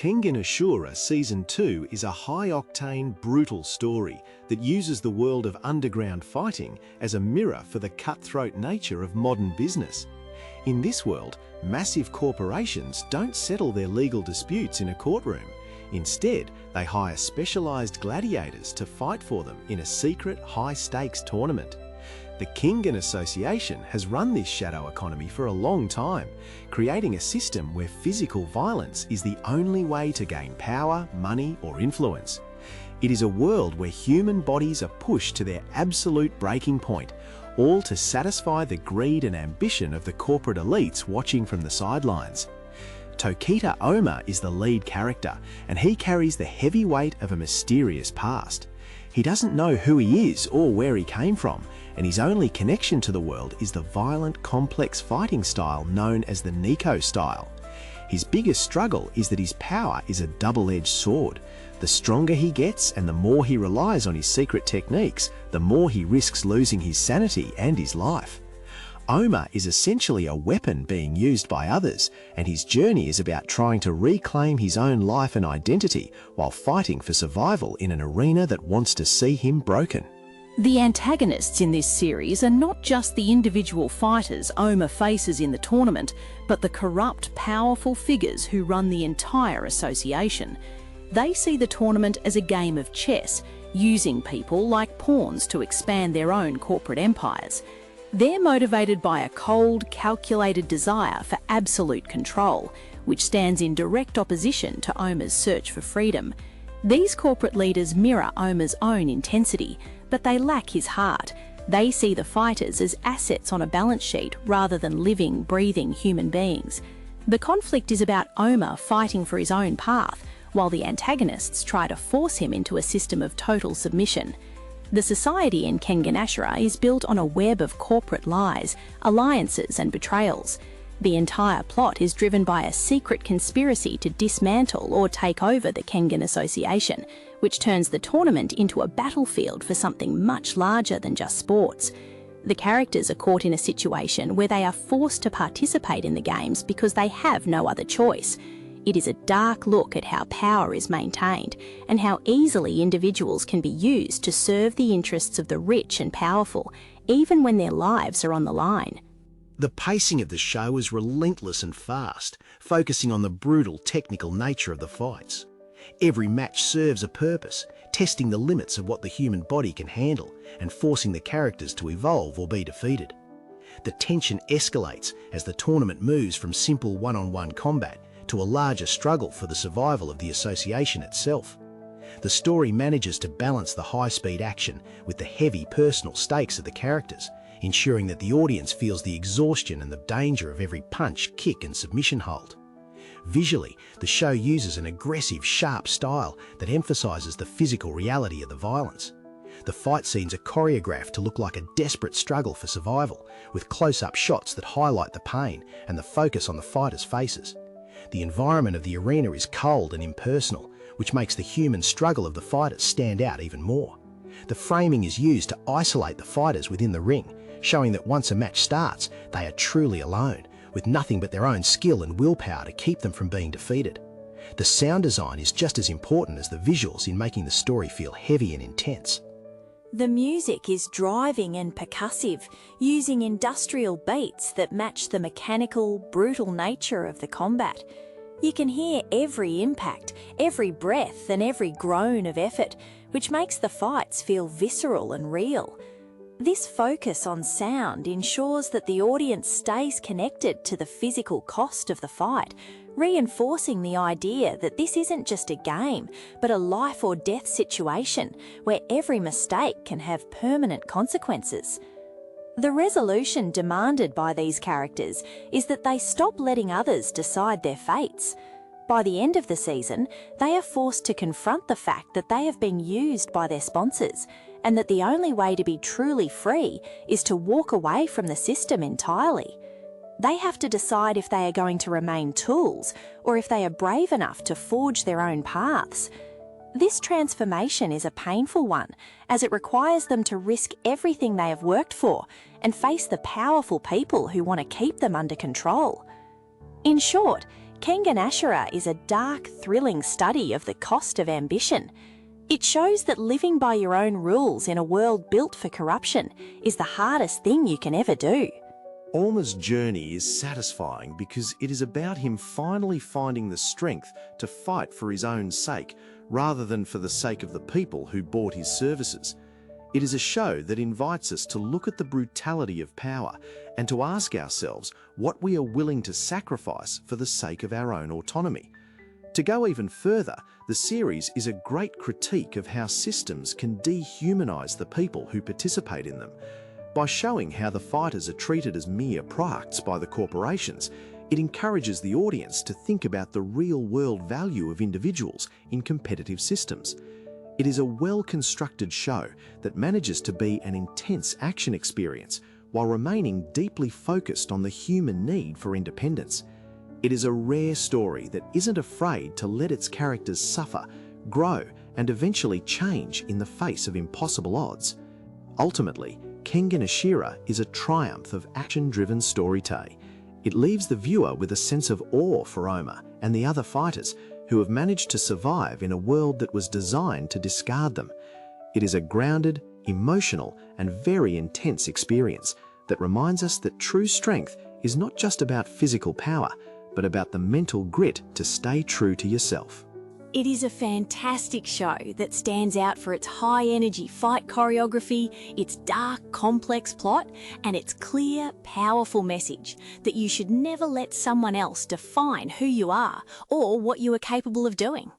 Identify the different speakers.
Speaker 1: Kengan Ashura Season 2 is a high-octane, brutal story that uses the world of underground fighting as a mirror for the cutthroat nature of modern business. In this world, massive corporations don't settle their legal disputes in a courtroom. Instead, they hire specialized gladiators to fight for them in a secret, high-stakes tournament. The Kengan Association has run this shadow economy for a long time, creating a system where physical violence is the only way to gain power, money, or influence. It is a world where human bodies are pushed to their absolute breaking point, all to satisfy the greed and ambition of the corporate elites watching from the sidelines. Tokita Oma is the lead character, and he carries the heavy weight of a mysterious past. He doesn't know who he is or where he came from, and his only connection to the world is the violent, complex fighting style known as the Nico style. His biggest struggle is that his power is a double-edged sword. The stronger he gets and the more he relies on his secret techniques, the more he risks losing his sanity and his life. Oma is essentially a weapon being used by others, and his journey is about trying to reclaim his own life and identity while fighting for survival in an arena that wants to see him broken.
Speaker 2: The antagonists in this series are not just the individual fighters Oma faces in the tournament, but the corrupt, powerful figures who run the entire association. They see the tournament as a game of chess, using people like pawns to expand their own corporate empires. They're motivated by a cold, calculated desire for absolute control, which stands in direct opposition to Oma's search for freedom. These corporate leaders mirror Oma's own intensity, but they lack his heart. They see the fighters as assets on a balance sheet rather than living, breathing human beings. The conflict is about Oma fighting for his own path, while the antagonists try to force him into a system of total submission. The society in Kengan Ashura is built on a web of corporate lies, alliances and betrayals. The entire plot is driven by a secret conspiracy to dismantle or take over the Kengan Association, which turns the tournament into a battlefield for something much larger than just sports. The characters are caught in a situation where they are forced to participate in the games because they have no other choice. It is a dark look at how power is maintained and how easily individuals can be used to serve the interests of the rich and powerful, even when their lives are on the line.
Speaker 1: The pacing of the show is relentless and fast, focusing on the brutal technical nature of the fights. Every match serves a purpose, testing the limits of what the human body can handle and forcing the characters to evolve or be defeated. The tension escalates as the tournament moves from simple one-on-one combat to a larger struggle for the survival of the association itself. The story manages to balance the high-speed action with the heavy personal stakes of the characters, ensuring that the audience feels the exhaustion and the danger of every punch, kick and submission hold. Visually, the show uses an aggressive, sharp style that emphasizes the physical reality of the violence. The fight scenes are choreographed to look like a desperate struggle for survival, with close-up shots that highlight the pain and the focus on the fighters' faces. The environment of the arena is cold and impersonal, which makes the human struggle of the fighters stand out even more. The framing is used to isolate the fighters within the ring, showing that once a match starts, they are truly alone, with nothing but their own skill and willpower to keep them from being defeated. The sound design is just as important as the visuals in making the story feel heavy and intense.
Speaker 3: The music is driving and percussive, using industrial beats that match the mechanical, brutal nature of the combat. You can hear every impact, every breath and every groan of effort, which makes the fights feel visceral and real. This focus on sound ensures that the audience stays connected to the physical cost of the fight, reinforcing the idea that this isn't just a game, but a life or death situation where every mistake can have permanent consequences. The resolution demanded by these characters is that they stop letting others decide their fates. By the end of the season, they are forced to confront the fact that they have been used by their sponsors, and that the only way to be truly free is to walk away from the system entirely. They have to decide if they are going to remain tools or if they are brave enough to forge their own paths. This transformation is a painful one, as it requires them to risk everything they have worked for and face the powerful people who want to keep them under control. In short, Kengan Ashura is a dark, thrilling study of the cost of ambition. It shows that living by your own rules in a world built for corruption is the hardest thing you can ever do.
Speaker 1: Orma's journey is satisfying because it is about him finally finding the strength to fight for his own sake, rather than for the sake of the people who bought his services. It is a show that invites us to look at the brutality of power and to ask ourselves what we are willing to sacrifice for the sake of our own autonomy. To go even further, the series is a great critique of how systems can dehumanize the people who participate in them. By showing how the fighters are treated as mere products by the corporations, it encourages the audience to think about the real-world value of individuals in competitive systems. It is a well-constructed show that manages to be an intense action experience while remaining deeply focused on the human need for independence. It is a rare story that isn't afraid to let its characters suffer, grow, and eventually change in the face of impossible odds. Ultimately, Kengan Ashura is a triumph of action-driven storytelling. It leaves the viewer with a sense of awe for Oma and the other fighters who have managed to survive in a world that was designed to discard them. It is a grounded, emotional, and very intense experience that reminds us that true strength is not just about physical power, but about the mental grit to stay true to yourself.
Speaker 3: It is a fantastic show that stands out for its high-energy fight choreography, its dark, complex plot, and its clear, powerful message that you should never let someone else define who you are or what you are capable of doing.